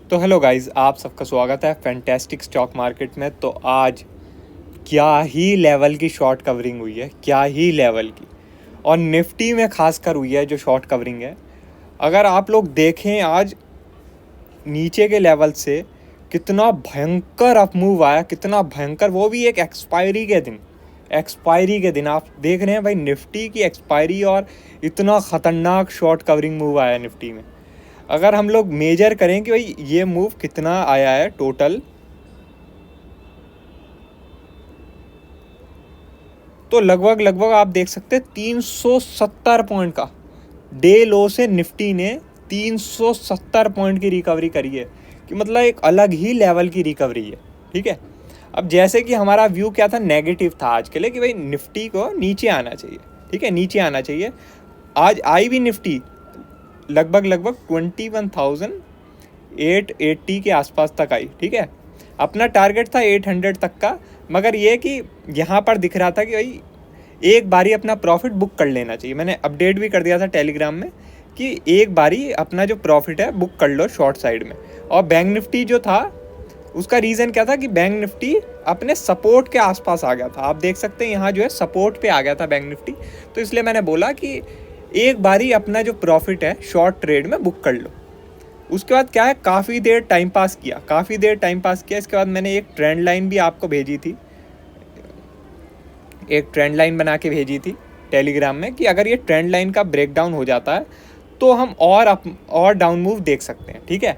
तो hello guys, आप सबका स्वागत है फैंटास्टिक स्टॉक मार्केट में। तो आज क्या ही लेवल की शॉर्ट कवरिंग हुई है, क्या ही लेवल की। और निफ्टी में खासकर हुई है जो शॉर्ट कवरिंग है। अगर आप लोग देखें आज नीचे के लेवल से कितना भयंकर अप मूव आया, कितना भयंकर, वो भी एक एक्सपायरी के दिन। एक्सपायरी के दिन आप देख रहे हैं भाई, निफ्टी की एक्सपायरी और इतना ख़तरनाक शॉर्ट कवरिंग मूव आया निफ्टी में। अगर हम लोग मेजर करें कि भाई ये मूव कितना आया है टोटल, तो लगभग आप देख सकते हैं 370 पॉइंट का डे लो से निफ्टी ने 370 पॉइंट की रिकवरी करी है, कि मतलब एक अलग ही लेवल की रिकवरी है। ठीक है, अब जैसे कि हमारा व्यू क्या था, नेगेटिव था आज के लिए, कि भाई निफ्टी को नीचे आना चाहिए। ठीक है, नीचे आना चाहिए। आज आई भी निफ्टी लगभग 21,880 के आसपास तक आई। ठीक है, अपना टारगेट था 800 तक का, मगर ये कि यहाँ पर दिख रहा था कि भाई एक बारी अपना प्रॉफिट बुक कर लेना चाहिए। मैंने अपडेट भी कर दिया था टेलीग्राम में कि एक बारी अपना जो प्रॉफिट है बुक कर लो शॉर्ट साइड में। और बैंक निफ्टी जो था उसका रीज़न क्या था कि बैंक निफ्टी अपने सपोर्ट के आसपास आ गया था। आप देख सकते हैं यहाँ जो है सपोर्ट पे आ गया था बैंक निफ्टी, तो इसलिए मैंने बोला कि एक बारी अपना जो प्रॉफिट है शॉर्ट ट्रेड में बुक कर लो। उसके बाद क्या है, काफ़ी देर टाइम पास किया। इसके बाद मैंने एक ट्रेंड लाइन भी आपको भेजी थी, एक ट्रेंड लाइन बना के भेजी थी टेलीग्राम में, कि अगर ये ट्रेंड लाइन का ब्रेकडाउन हो जाता है तो हम और डाउन मूव देख सकते हैं। ठीक है,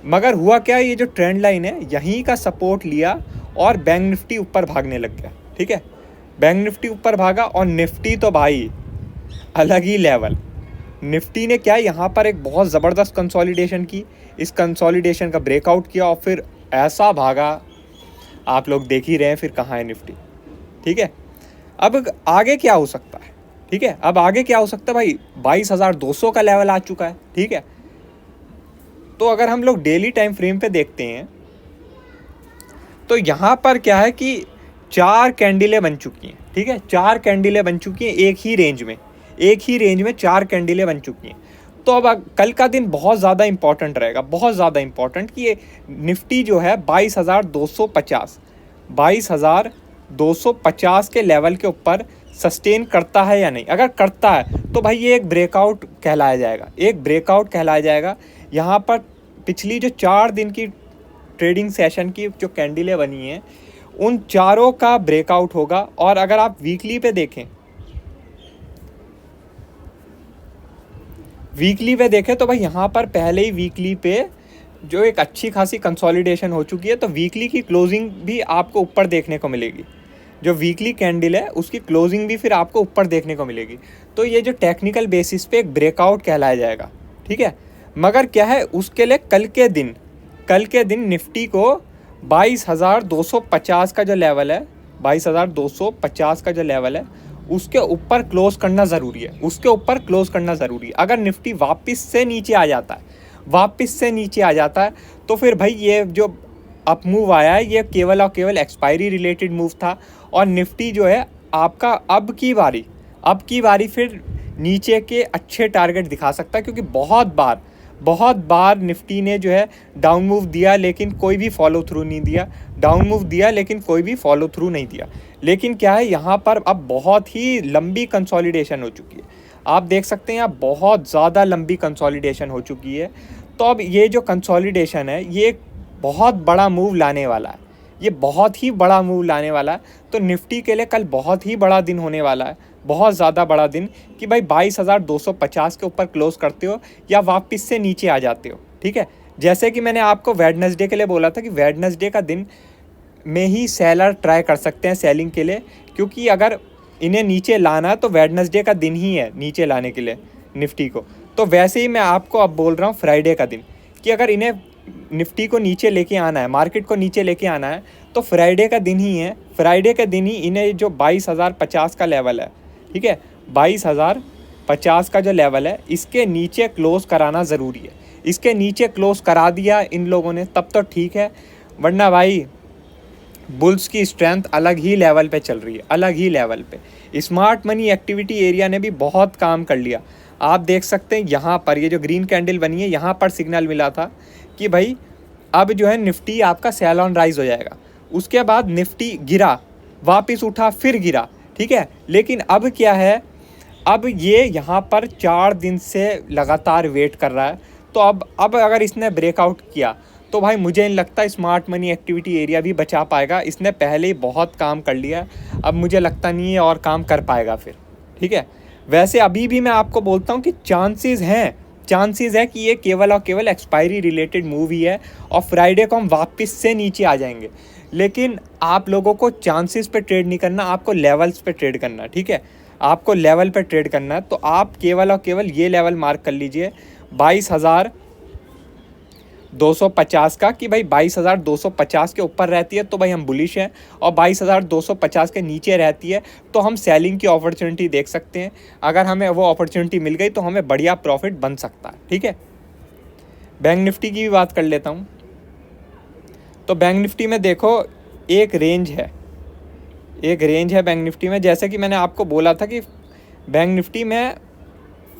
मगर हुआ क्या, ये जो ट्रेंड लाइन है यहीं का सपोर्ट लिया और बैंक निफ्टी ऊपर भागने लग गया। ठीक है, बैंक निफ्टी ऊपर भागा और निफ्टी तो भाई अलग ही लेवल। निफ्टी ने क्या, यहाँ पर एक बहुत ज़बरदस्त कंसोलिडेशन की, इस कंसोलिडेशन का ब्रेकआउट किया और फिर ऐसा भागा, आप लोग देख ही रहे हैं फिर कहाँ है निफ्टी। ठीक है, अब आगे क्या हो सकता है। ठीक है, अब आगे क्या हो सकता है भाई, 22,200 का लेवल आ चुका है। ठीक है, तो अगर हम लोग डेली टाइम फ्रेम पे देखते हैं तो यहाँ पर क्या है कि 4 कैंडलें बन चुकी हैं। ठीक है, 4 कैंडलें बन चुकी हैं एक ही रेंज में 4 कैंडलें बन चुकी हैं। तो अब कल का दिन बहुत ज़्यादा इंपॉर्टेंट रहेगा, बहुत ज़्यादा इंपॉर्टेंट, कि ये निफ्टी जो है 22,250 के लेवल के ऊपर सस्टेन करता है या नहीं। अगर करता है तो भाई ये एक ब्रेकआउट कहलाया जाएगा। यहाँ पर पिछली जो 4 दिन की ट्रेडिंग सेशन की जो कैंडलें बनी हैं उन चारों का ब्रेकआउट होगा। और अगर आप वीकली पे देखें तो भाई यहाँ पर पहले ही वीकली पे जो एक अच्छी खासी कंसोलिडेशन हो चुकी है, तो वीकली की क्लोजिंग भी आपको ऊपर देखने को मिलेगी। जो वीकली कैंडल है उसकी क्लोजिंग भी फिर आपको ऊपर देखने को मिलेगी। तो ये जो टेक्निकल बेसिस पे एक ब्रेकआउट कहलाया जाएगा। ठीक है, मगर क्या है, उसके लिए कल के दिन निफ्टी को 22,250 का जो लेवल है, 22,250 का जो लेवल है उसके ऊपर क्लोज करना ज़रूरी है, अगर निफ्टी वापस से नीचे आ जाता है तो फिर भाई ये जो अप मूव आया है ये केवल और केवल एक्सपायरी रिलेटेड मूव था। और निफ्टी जो है आपका अब की बारी फिर नीचे के अच्छे टारगेट दिखा सकता है, क्योंकि बहुत बार निफ्टी ने जो है डाउन मूव दिया लेकिन कोई भी फॉलो थ्रू नहीं दिया। लेकिन क्या है, यहाँ पर अब बहुत ही लंबी कंसोलिडेशन हो चुकी है। आप देख सकते हैं यहाँ बहुत ज़्यादा लंबी कंसोलिडेशन हो चुकी है। तो अब ये जो कंसोलिडेशन है ये बहुत बड़ा मूव लाने वाला है, तो निफ्टी के लिए कल बहुत ही बड़ा दिन होने वाला है, बहुत ज़्यादा बड़ा दिन, कि भाई 22,250 के ऊपर क्लोज करते हो या वापस से नीचे आ जाते हो। ठीक है, जैसे कि मैंने आपको वेडनेसडे के लिए बोला था कि वेडनेसडे का दिन में ही सेलर ट्राई कर सकते हैं सेलिंग के लिए, क्योंकि अगर इन्हें नीचे लाना है तो वेडनेसडे का दिन ही है नीचे लाने के लिए निफ्टी को। तो वैसे ही मैं आपको अब बोल रहा हूँ फ्राइडे का दिन, कि अगर इन्हें निफ्टी को नीचे लेके आना है, मार्केट को नीचे लेके आना है, तो फ्राइडे का दिन ही इन्हें जो 22,050 का लेवल है, ठीक है, 22,050 का जो लेवल है इसके नीचे क्लोज कराना ज़रूरी है। इसके नीचे क्लोज करा दिया इन लोगों ने तब तो ठीक है, वरना भाई बुल्स की स्ट्रेंथ अलग ही लेवल पे चल रही है, स्मार्ट मनी एक्टिविटी एरिया ने भी बहुत काम कर लिया। आप देख सकते हैं यहाँ पर ये जो ग्रीन कैंडल बनी है यहाँ पर सिग्नल मिला था कि भाई अब जो है निफ्टी आपका सेल ऑन राइज हो जाएगा। उसके बाद निफ्टी गिरा, वापस उठा, फिर गिरा, ठीक है। लेकिन अब क्या है, अब ये यहाँ पर 4 दिन से लगातार वेट कर रहा है। तो अब अगर इसने ब्रेकआउट किया तो भाई मुझे नहीं लगता स्मार्ट मनी एक्टिविटी एरिया भी बचा पाएगा। इसने पहले ही बहुत काम कर लिया है, अब मुझे लगता नहीं है और काम कर पाएगा फिर, ठीक है। वैसे अभी भी मैं आपको बोलता हूँ कि चांसेस है कि ये केवल और केवल एक्सपायरी रिलेटेड मूव ही है और फ्राइडे को हम वापस से नीचे आ जाएंगे। लेकिन आप लोगों को चांसेस पे ट्रेड नहीं करना, आपको लेवल्स पे ट्रेड करना, ठीक है। आपको लेवल पे ट्रेड करना है। तो आप केवल और केवल ये लेवल मार्क कर लीजिए 22,250 का, कि भाई 22,250 के ऊपर रहती है तो भाई हम बुलिश हैं, और 22,250 के नीचे रहती है तो हम सेलिंग की अपॉर्चुनिटी देख सकते हैं। अगर हमें वो अपॉर्चुनिटी मिल गई तो हमें बढ़िया प्रॉफिट बन सकता है, ठीक है। बैंक निफ्टी की भी बात कर लेता हूँ। तो बैंक निफ्टी में देखो एक रेंज है बैंक निफ्टी में। जैसे कि मैंने आपको बोला था कि बैंक निफ्टी में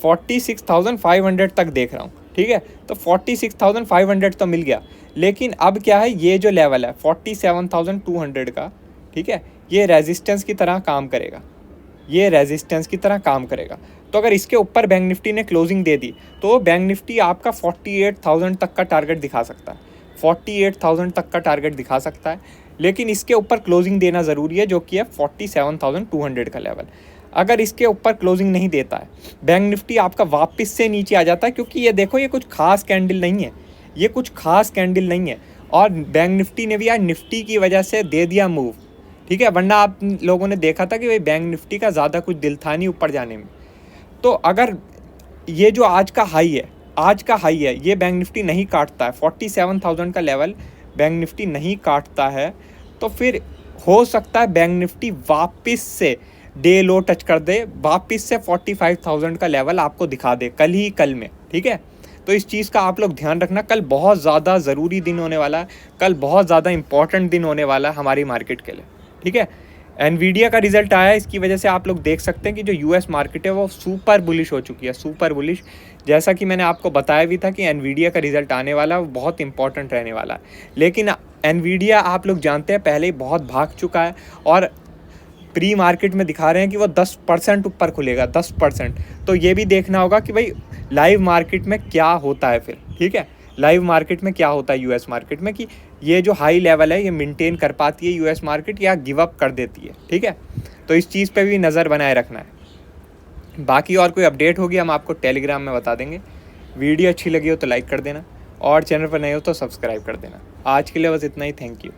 46,500 तक देख रहा हूँ, ठीक है। तो 46,500 तो मिल गया। लेकिन अब क्या है, ये जो लेवल है 47,200 का, ठीक है, ये रेजिस्टेंस की तरह काम करेगा। तो अगर इसके ऊपर बैंक निफ्टी ने क्लोजिंग दे दी तो बैंक निफ्टी आपका 48,000 तक का टारगेट दिखा सकता है, 48,000 तक का टारगेट दिखा सकता है। लेकिन इसके ऊपर क्लोजिंग देना ज़रूरी है, जो कि है 47,200 का लेवल। अगर इसके ऊपर क्लोजिंग नहीं देता है, बैंक निफ्टी आपका वापस से नीचे आ जाता है, क्योंकि ये देखो ये कुछ खास कैंडल नहीं है, और बैंक निफ्टी ने भी आज निफ्टी की वजह से दे दिया मूव, ठीक है। वरना आप लोगों ने देखा था कि भाई बैंक निफ्टी का ज़्यादा कुछ दिल था नहीं ऊपर जाने में। तो अगर ये जो आज का हाई है ये बैंक निफ्टी नहीं काटता है, 47,000 का लेवल बैंक निफ्टी नहीं काटता है, तो फिर हो सकता है बैंक निफ्टी वापस से डे लो टच कर दे, वापस से 45,000 का लेवल आपको दिखा दे कल में, ठीक है। तो इस चीज़ का आप लोग ध्यान रखना। कल बहुत ज़्यादा ज़रूरी दिन होने वाला है, कल बहुत ज़्यादा इंपॉर्टेंट दिन होने वाला है हमारी मार्केट के लिए, ठीक है। एनवीडिया का रिजल्ट आया है, इसकी वजह से आप लोग देख सकते हैं कि जो यूएस मार्केट है वो सुपर बुलिश हो चुकी है, सुपर बुलिश। जैसा कि मैंने आपको बताया भी था कि एनवीडिया का रिजल्ट आने वाला है, वो बहुत इंपॉर्टेंट रहने वाला है। लेकिन एनवीडिया आप लोग जानते हैं पहले ही बहुत भाग चुका है, और प्री मार्केट में दिखा रहे हैं कि वो 10% ऊपर खुलेगा, 10%। तो ये भी देखना होगा कि भाई लाइव मार्केट में क्या होता है फिर, ठीक है। लाइव मार्केट में क्या होता है यूएस मार्केट में, कि ये जो हाई लेवल है ये मेंटेन कर पाती है यूएस मार्केट या गिव अप कर देती है, ठीक है। तो इस चीज़ पे भी नज़र बनाए रखना है। बाकी और कोई अपडेट होगी हम आपको टेलीग्राम में बता देंगे। वीडियो अच्छी लगी हो तो लाइक कर देना, और चैनल पर नए हो तो सब्सक्राइब कर देना। आज के लिए बस इतना ही, थैंक यू।